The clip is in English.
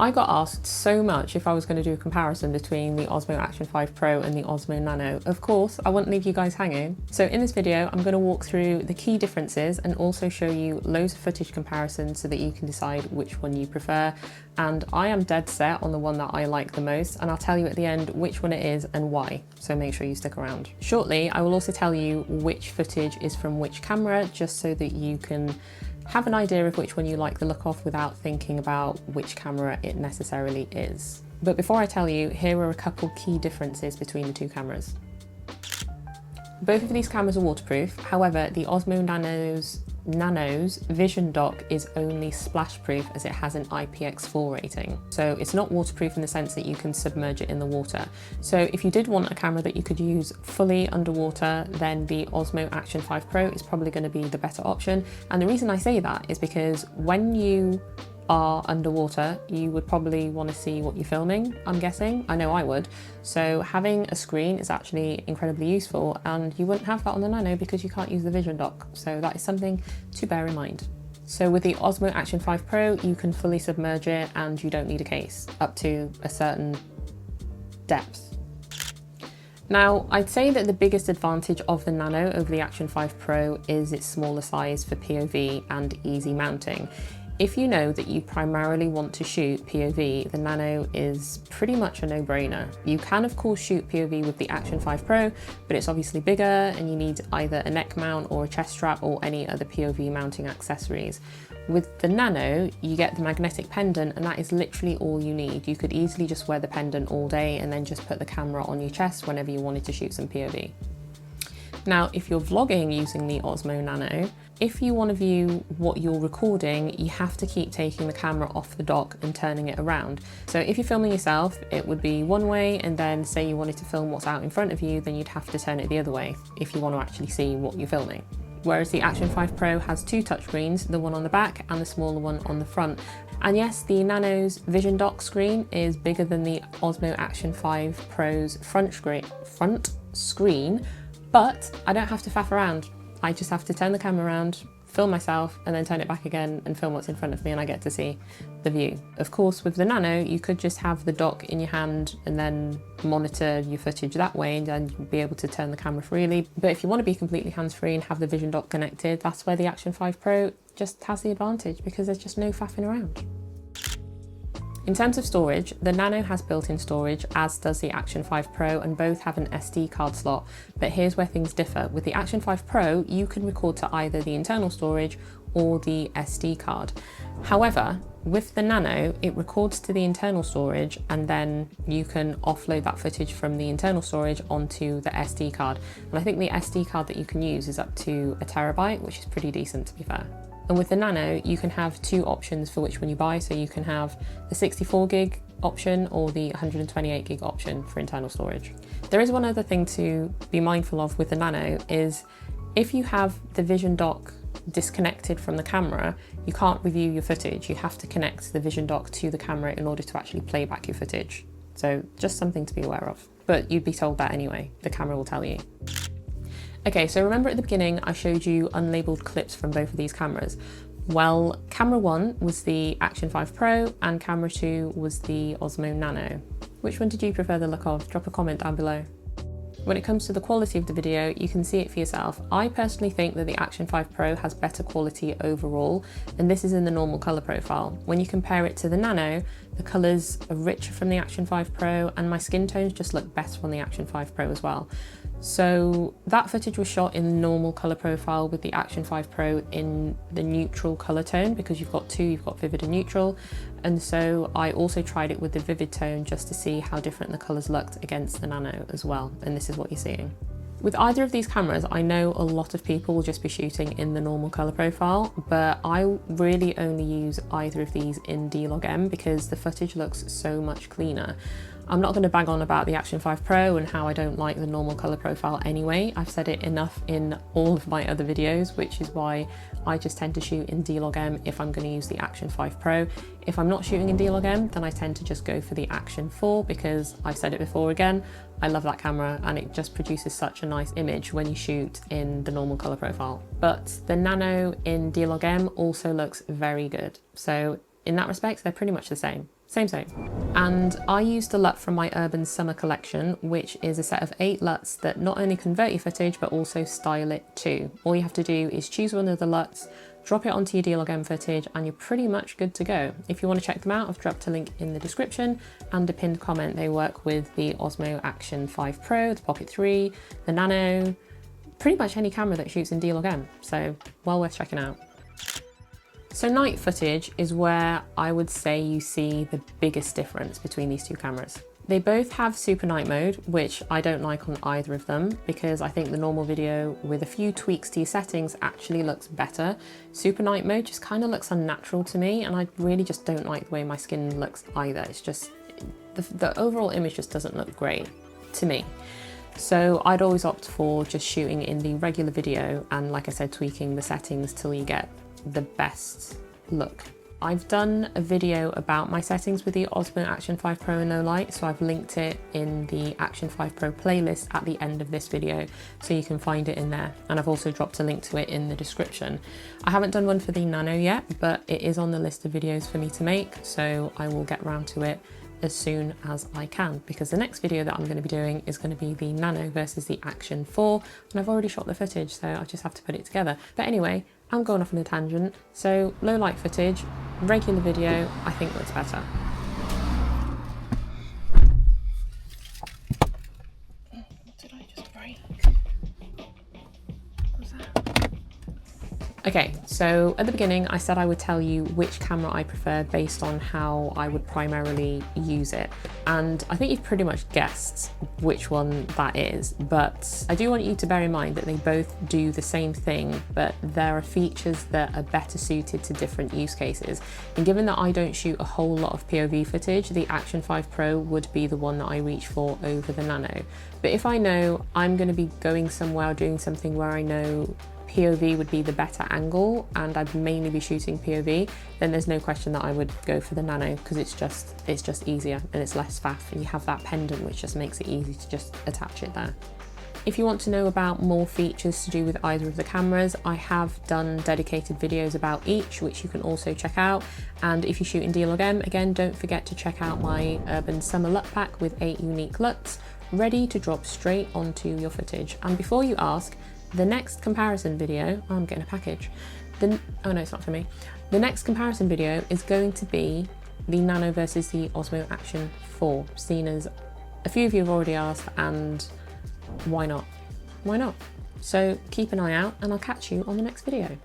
I got asked so much if I was going to do a comparison between the Osmo Action 5 Pro and the Osmo Nano. Of course, I wouldn't leave you guys hanging. So in this video, I'm going to walk through the key differences and also show you loads of footage comparisons so that you can decide which one you prefer. And I am dead set on the one that I like the most, and I'll tell you at the end which one it is and why, so make sure you stick around. Shortly, I will also tell you which footage is from which camera, just so that you can have an idea of which one you like the look of without thinking about which camera it necessarily is. But before I tell you, here are a couple key differences between the two cameras. Both of these cameras are waterproof, however the Osmo Nano's vision dock is only splash proof as it has an IPX4 rating. So it's not waterproof in the sense that you can submerge it in the water. So if you did want a camera that you could use fully underwater, then the Osmo Action 5 Pro is probably going to be the better option. And the reason I say that is because when you are underwater, you would probably want to see what you're filming, I'm guessing. I know I would. So having a screen is actually incredibly useful, and you wouldn't have that on the Nano because you can't use the vision dock. So that is something to bear in mind. So with the Osmo Action 5 Pro, you can fully submerge it and you don't need a case up to a certain depth. Now, I'd say that the biggest advantage of the Nano over the Action 5 Pro is its smaller size for POV and easy mounting. If you know that you primarily want to shoot POV, the Nano is pretty much a no-brainer. You can of course shoot POV with the Action 5 Pro, but it's obviously bigger and you need either a neck mount or a chest strap or any other POV mounting accessories. With the Nano, you get the magnetic pendant, and that is literally all you need. You could easily just wear the pendant all day and then just put the camera on your chest whenever you wanted to shoot some POV. Now, if you're vlogging using the Osmo Nano, if you want to view what you're recording, you have to keep taking the camera off the dock and turning it around. So if you're filming yourself, it would be one way, and then say you wanted to film what's out in front of you, then you'd have to turn it the other way if you want to actually see what you're filming. Whereas the Action 5 Pro has two touchscreens, the one on the back and the smaller one on the front. And yes, the Nano's vision dock screen is bigger than the Osmo Action 5 Pro's front screen, but I don't have to faff around. I just have to turn the camera around, film myself, and then turn it back again and film what's in front of me, and I get to see the view. Of course, with the Nano, you could just have the dock in your hand and then monitor your footage that way, and then you'll be able to turn the camera freely. But if you want to be completely hands-free and have the vision dock connected, that's where the Action 5 Pro just has the advantage, because there's just no faffing around. In terms of storage, the Nano has built-in storage, as does the Action 5 Pro, and both have an SD card slot. But here's where things differ. With the Action 5 Pro, you can record to either the internal storage or the SD card. However, with the Nano, it records to the internal storage, and then you can offload that footage from the internal storage onto the SD card. And I think the SD card that you can use is up to 1 terabyte, which is pretty decent, to be fair. And with the Nano, you can have two options for which one you buy. So you can have the 64 gig option or the 128 gig option for internal storage. There is one other thing to be mindful of with the Nano is if you have the vision dock disconnected from the camera, you can't review your footage. You have to connect the vision dock to the camera in order to actually play back your footage. So just something to be aware of. But you'd be told that anyway, the camera will tell you. Okay, so remember at the beginning I showed you unlabeled clips from both of these cameras. Well, camera 1 was the Action 5 Pro and camera 2 was the Osmo Nano. Which one did you prefer the look of? Drop a comment down below. When it comes to the quality of the video, you can see it for yourself. I personally think that the Action 5 Pro has better quality overall, and this is in the normal colour profile. When you compare it to the Nano, the colours are richer from the Action 5 Pro, and my skin tones just look better on the Action 5 Pro as well. So that footage was shot in the normal colour profile with the Action 5 Pro in the neutral colour tone, because you've got two, you've got vivid and neutral. And so I also tried it with the vivid tone just to see how different the colours looked against the Nano as well. And this is what you're seeing. With either of these cameras, I know a lot of people will just be shooting in the normal colour profile, but I really only use either of these in D-Log-M because the footage looks so much cleaner. I'm not going to bang on about the Action 5 Pro and how I don't like the normal colour profile anyway. I've said it enough in all of my other videos, which is why I just tend to shoot in D-Log-M if I'm going to use the Action 5 Pro. If I'm not shooting in D-Log-M, then I tend to just go for the Action 4 because I've said it before again, I love that camera and it just produces such a nice image when you shoot in the normal colour profile. But the Nano in D-Log-M also looks very good. So in that respect, they're pretty much the same. Same. And I used the LUT from my Urban Summer collection, which is a set of 8 LUTs that not only convert your footage, but also style it too. All you have to do is choose one of the LUTs, drop it onto your D-Log-M footage, and you're pretty much good to go. If you want to check them out, I've dropped a link in the description and a pinned comment. They work with the Osmo Action 5 Pro, the Pocket 3, the Nano, pretty much any camera that shoots in D-Log-M, so well worth checking out. So night footage is where I would say you see the biggest difference between these two cameras. They both have super night mode, which I don't like on either of them because I think the normal video with a few tweaks to your settings actually looks better. Super night mode just kind of looks unnatural to me, and I really just don't like the way my skin looks either. It's just, the overall image just doesn't look great to me. So I'd always opt for just shooting in the regular video and, like I said, tweaking the settings till you get the best look. I've done a video about my settings with the Osmo Action 5 Pro in low light, so I've linked it in the Action 5 Pro playlist at the end of this video, so you can find it in there. And I've also dropped a link to it in the description. I haven't done one for the Nano yet, but it is on the list of videos for me to make, so I will get around to it as soon as I can, because the next video that I'm going to be doing is going to be the Nano versus the Action 4, and I've already shot the footage, so I just have to put it together. But anyway, I'm going off on a tangent. So low light footage, regular video, I think looks better. What did I just break? What was that? Okay, so at the beginning I said I would tell you which camera I prefer based on how I would primarily use it. And I think you've pretty much guessed which one that is, but I do want you to bear in mind that they both do the same thing, but there are features that are better suited to different use cases. And given that I don't shoot a whole lot of POV footage, the Action 5 Pro would be the one that I reach for over the Nano. But if I know I'm going to be going somewhere or doing something where I know POV would be the better angle and I'd mainly be shooting POV, then there's no question that I would go for the Nano, because it's just easier and it's less faff, and you have that pendant which just makes it easy to just attach it there. If you want to know about more features to do with either of the cameras, I have done dedicated videos about each, which you can also check out. And if you shoot in D-Log-M, again, don't forget to check out my Urban Summer LUT pack with 8 unique LUTs, ready to drop straight onto your footage. And before you ask, the next comparison video, oh, I'm getting a package. Oh no, it's not for me. The next comparison video is going to be the Nano versus the Osmo Action 4, seen as a few of you have already asked, and why not? Why not? So keep an eye out and I'll catch you on the next video.